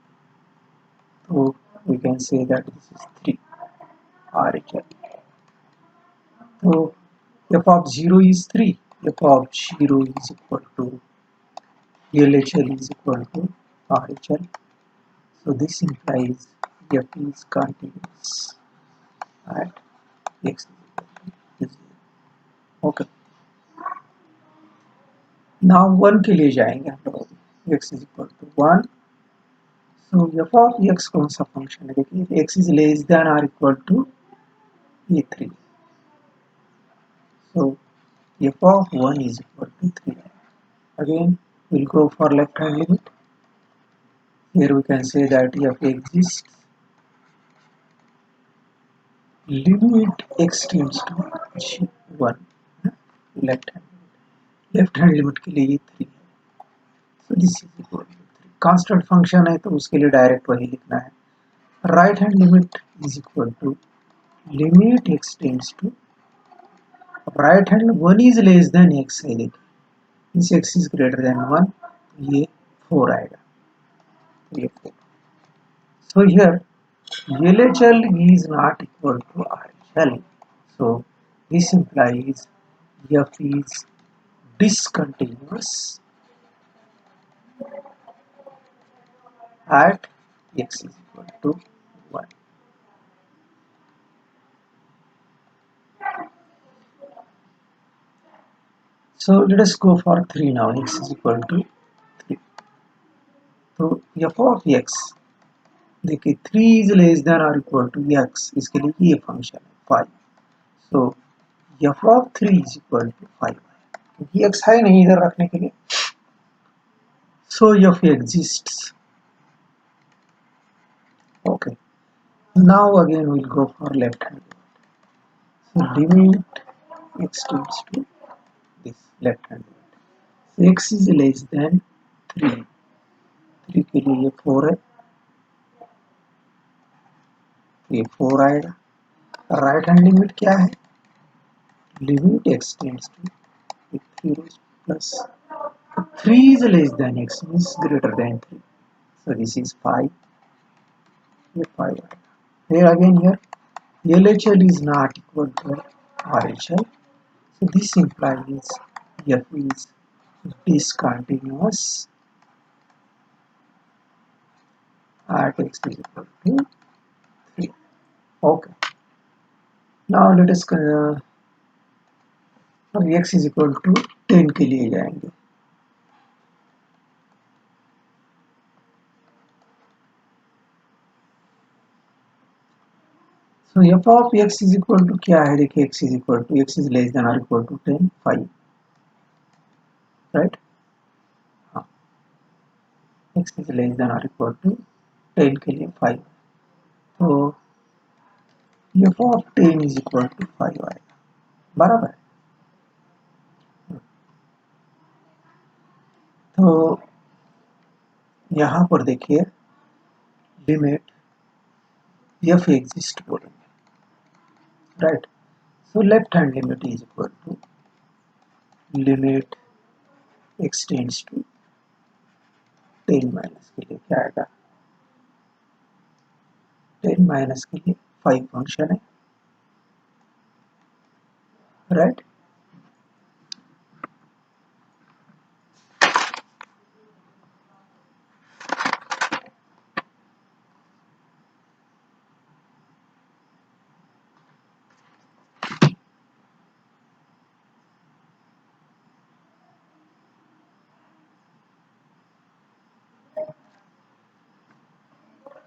So we can say that this is 3 RHL. So f of 0 is 3. f of 0 is equal to LHL is equal to RHL. So this implies f is continuous at x is equal to 0. Okay. Now 1 के लिए जाएंगे हम लोग. x is equal to 1. So f of x कौन सा function है देखिए. x is less than or equal to a3. So f of 1 is equal to 3. Again we'll go for left hand limit. Here we can say that f exists limit x tends to 1. Left hand limit के लिए ये 3 है. So this is equal to 3. Constant function है तो उसके लिए direct वही लिखना है. Right hand limit is equal to limit x tends to right hand 1 is less than x है. देखिए इस x इज ग्रेटर देन 1 तो ये 4 आएगा. तो ये 4. So here LHL is not equal to RHL. So this implies f is discontinuous at x is equal to 1. So let us go for 3 now. X is equal to 3. So f of x देखिए 3 is less than or equal to x. इसके लिए ये function है 5. So f of 3 is equal to 5 क्योंकि x है नहीं इधर रखने के लिए. So f exists. Okay. Now again we'll go for left hand. So limit x tends to this left hand limit. So x is less than 3. 3 के लिए ये 4 है. ये 4 आएगा. राइट हैंड लिमिट क्या है? Limit x tends to 3 plus 3 is less than x means greater than 3. So this is 5. ये 5 आएगा. Here again here LHL is not equal to RHL. So this implies f is discontinuous at x is equal to 3. Okay, now let us अब x is equal to 10 के लिए जाएंगे। So f of x is equal to क्या है, देखिए x is equal to x is less than और equal to 10 5, right. हाँ, x is less than और इक्वल टू 10 के लिए 5, तो F of 10 is equal to 5 आएगा, बराबर है। तो यहाँ पर देखिए लिमिट एफ एग्जिस्ट बोलेंगे, right. So left hand limit is equal to limit x tends to 10 minus के लिए क्या आएगा, 10 माइनस के लिए 5 फंक्शन है, राइट।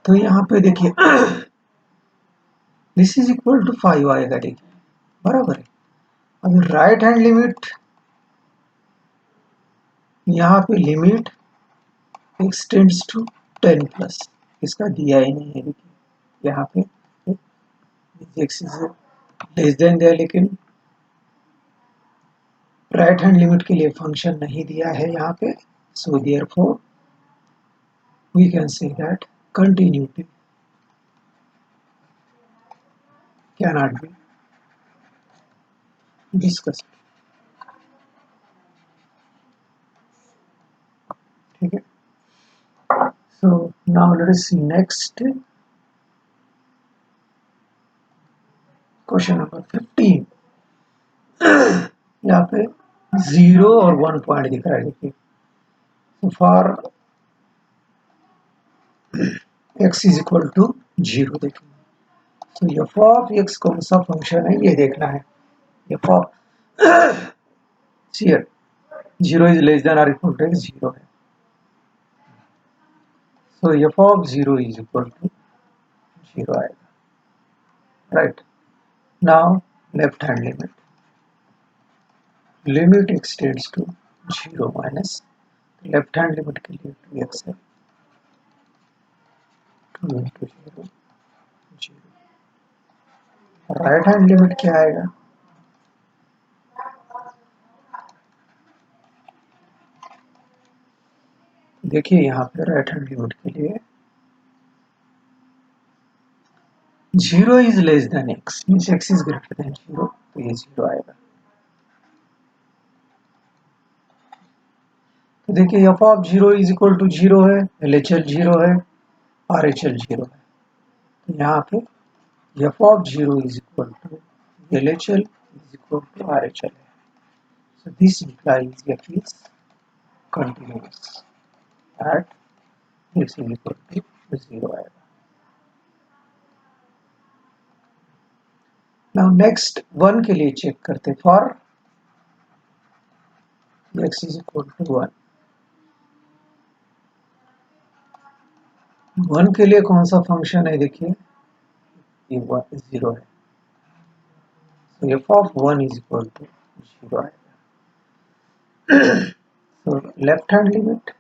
तो यहाँ पे देखिए दिस इज इक्वल टू 5 आएगा, देखिए बराबर है। अब राइट हैंड लिमिट, यहाँ पे limit x tends to 10 plus, इसका दिया ही नहीं है, देखिए यहाँ पे x इज लेस देन दिया, लेकिन राइट हैंड लिमिट के लिए फंक्शन नहीं दिया है यहाँ पे। So therefore we can say that continuity cannot be discussed, ठीक है। So now let us see next question number 15। यहाँ पे 0 और 1 पॉइंट दिख रहा है, देखिए for x is equal to 0, देखिए। तो एफ ऑफ x कौन सा फंक्शन है ये देखना है। F of here 0 is less than or equal to 0 है, so f of 0 is equal to 0 आएगा, right. Now left hand limit x tends to 0 minus, left hand limit के लिए 2x है, 2 इंटू 0 0। राइट हैंड लिमिट क्या आएगा, देखिए यहाँ पे राइट हैंड लिमिट के लिए 0 is less than x means x is greater than 0, तो ये 0 आएगा। तो देखिए F of 0 is equal to 0 है, LHL 0 है, RHL 0 है, तो यहाँ पे F of 0 is equal to LHL is equal to RHL है, so this implies f is continuous at x is equal to 0 आएगा। नाउ नेक्स्ट 1 के लिए चेक करते, for x is equal to 1, 1 के लिए कौन सा फंक्शन है, देखिए ये 0 है, so f of 1 is equal to 0 आएगा। so लेफ्ट हैंड लिमिट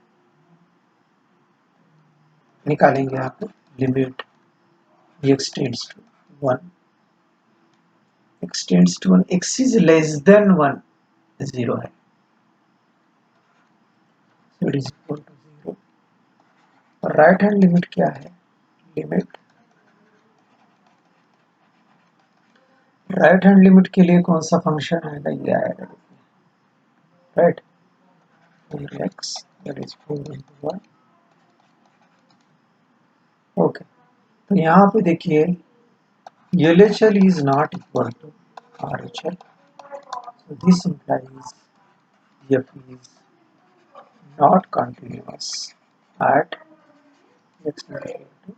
निकालेंगे यहाँ पे, limit x tends to 1, x tends to 1, x is less than 1 0 है, so it is equal to 0। और राइट हैंड लिमिट क्या है, लिमिट राइट हैंड लिमिट के लिए कौन सा फंक्शन आएगा, ये आएगा, right, x that is 4 into 1। Okay, तो यहाँ पे देखिए LHL is not equal to RHL, so this implies f is not continuous at x is equal to